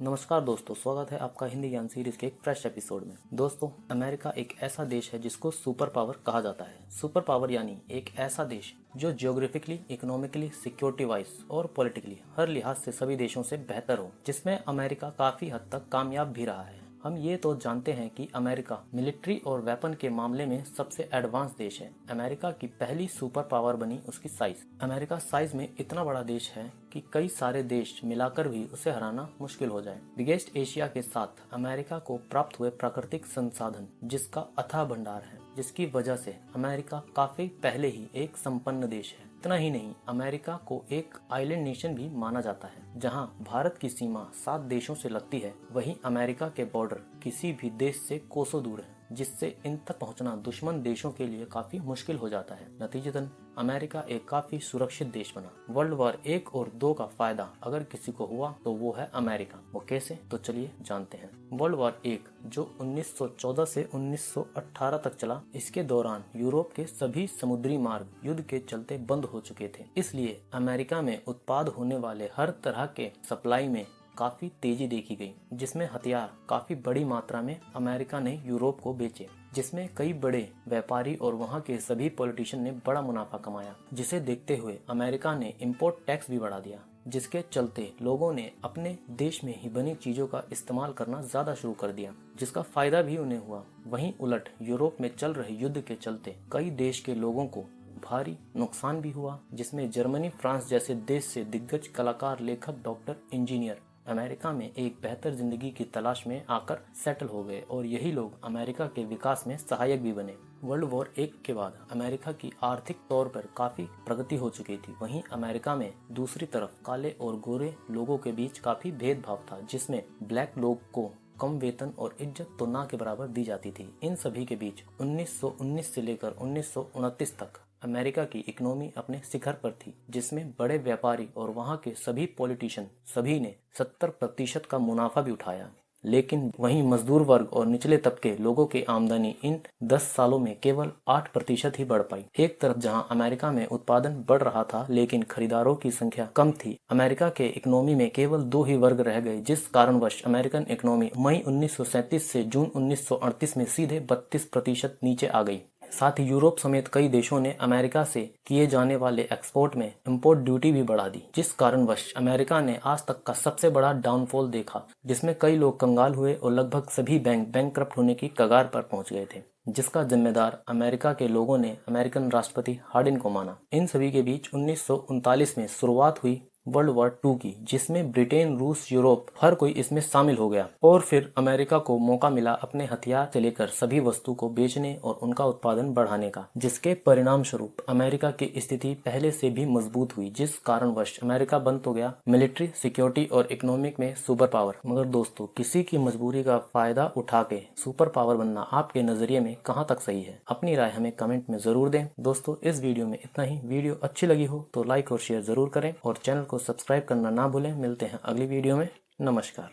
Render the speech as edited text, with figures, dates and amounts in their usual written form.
नमस्कार दोस्तों, स्वागत है आपका हिंदी ज्ञान सीरीज के एक फ्रेश एपिसोड में। दोस्तों, अमेरिका एक ऐसा देश है जिसको सुपर पावर कहा जाता है। सुपर पावर यानी एक ऐसा देश जो जियोग्राफिकली, इकोनॉमिकली, सिक्योरिटी वाइज और पॉलिटिकली हर लिहाज से सभी देशों से बेहतर हो, जिसमें अमेरिका काफी हद तक कामयाब भी रहा है। हम ये तो जानते हैं कि अमेरिका मिलिट्री और वेपन के मामले में सबसे एडवांस देश है। अमेरिका की पहली सुपर पावर बनी उसकी साइज। अमेरिका साइज में इतना बड़ा देश है कि कई सारे देश मिलाकर भी उसे हराना मुश्किल हो जाए। बिगेस्ट एशिया के साथ अमेरिका को प्राप्त हुए प्राकृतिक संसाधन जिसका अथाह भंडार है, जिसकी वजह से अमेरिका काफी पहले ही एक संपन्न देश है। इतना ही नहीं, अमेरिका को एक आइलैंड नेशन भी माना जाता है। जहां भारत की सीमा 7 देशों से लगती है, वहीं अमेरिका के बॉर्डर किसी भी देश से कोसों दूर है, जिससे इन तक पहुंचना दुश्मन देशों के लिए काफी मुश्किल हो जाता है। नतीजतन अमेरिका एक काफी सुरक्षित देश बना। वर्ल्ड वॉर 1 और 2 का फायदा अगर किसी को हुआ तो वो है अमेरिका। वो कैसे, तो चलिए जानते हैं। वर्ल्ड वॉर 1 जो 1914 से 1918 तक चला, इसके दौरान यूरोप के सभी समुद्री मार्ग युद्ध के चलते बंद हो चुके थे। इसलिए अमेरिका में उत्पाद होने वाले हर तरह के सप्लाई में काफी तेजी देखी गई, जिसमें हथियार काफी बड़ी मात्रा में अमेरिका ने यूरोप को बेचे, जिसमें कई बड़े व्यापारी और वहां के सभी पॉलिटिशियन ने बड़ा मुनाफा कमाया। जिसे देखते हुए अमेरिका ने इंपोर्ट टैक्स भी बढ़ा दिया, जिसके चलते लोगों ने अपने देश में ही बनी चीजों का इस्तेमाल करना ज्यादा शुरू कर दिया, जिसका फायदा भी उन्हें हुआ। वहीं उलट यूरोप में चल रहे युद्ध के चलते कई देश के लोगों को भारी नुकसान भी हुआ, जिसमें जर्मनी, फ्रांस जैसे देश से दिग्गज कलाकार, लेखक, डॉक्टर, इंजीनियर अमेरिका में एक बेहतर जिंदगी की तलाश में आकर सेटल हो गए और यही लोग अमेरिका के विकास में सहायक भी बने। वर्ल्ड वॉर 1 के बाद अमेरिका की आर्थिक तौर पर काफी प्रगति हो चुकी थी। वहीं अमेरिका में दूसरी तरफ काले और गोरे लोगों के बीच काफी भेदभाव था, जिसमें ब्लैक लोग को कम वेतन और इज्जत तो ना के बराबर दी जाती थी। इन सभी के बीच 1919 से लेकर 1929 तक अमेरिका की इकोनॉमी अपने शिखर पर थी, जिसमें बड़े व्यापारी और वहां के सभी पॉलिटिशियन सभी ने 70% का मुनाफा भी उठाया। लेकिन वहीं मजदूर वर्ग और निचले तबके लोगों की आमदनी इन 10 सालों में केवल 8% ही बढ़ पाई। एक तरफ जहां अमेरिका में उत्पादन बढ़ रहा था, लेकिन खरीदारों की संख्या कम थी। अमेरिका के इकोनॉमी में केवल 2 ही वर्ग रह गए, जिस कारणवश अमेरिकन इकोनॉमी मई 1937 से जून 1938 में सीधे 32% नीचे आ गई। साथ ही यूरोप समेत कई देशों ने अमेरिका से किए जाने वाले एक्सपोर्ट में इंपोर्ट ड्यूटी भी बढ़ा दी, जिस कारणवश अमेरिका ने आज तक का सबसे बड़ा डाउनफॉल देखा, जिसमें कई लोग कंगाल हुए और लगभग सभी बैंक बैंकक्रप्ट होने की कगार पर पहुंच गए थे, जिसका जिम्मेदार अमेरिका के लोगों ने अमेरिकन राष्ट्रपति हार्डिन को माना। इन सभी के बीच 1939 में शुरुआत हुई वर्ल्ड वॉर 2 की, जिसमें ब्रिटेन, रूस, यूरोप हर कोई इसमें शामिल हो गया और फिर अमेरिका को मौका मिला अपने हथियार से लेकर सभी वस्तु को बेचने और उनका उत्पादन बढ़ाने का, जिसके परिणाम स्वरूप अमेरिका की स्थिति पहले से भी मजबूत हुई, जिस कारणवश अमेरिका बन तो गया मिलिट्री, सिक्योरिटी और इकोनॉमिक में सुपर पावर। मगर दोस्तों, किसी की मजबूरी का फायदा उठा के सुपर पावर बनना आपके नजरिए में कहाँ तक सही है? अपनी राय हमें कमेंट में जरूर दें। दोस्तों, इस वीडियो में इतना ही। वीडियो अच्छी लगी हो तो लाइक और शेयर जरूर करें और चैनल को सब्सक्राइब करना ना भूलें। मिलते हैं अगली वीडियो में। नमस्कार।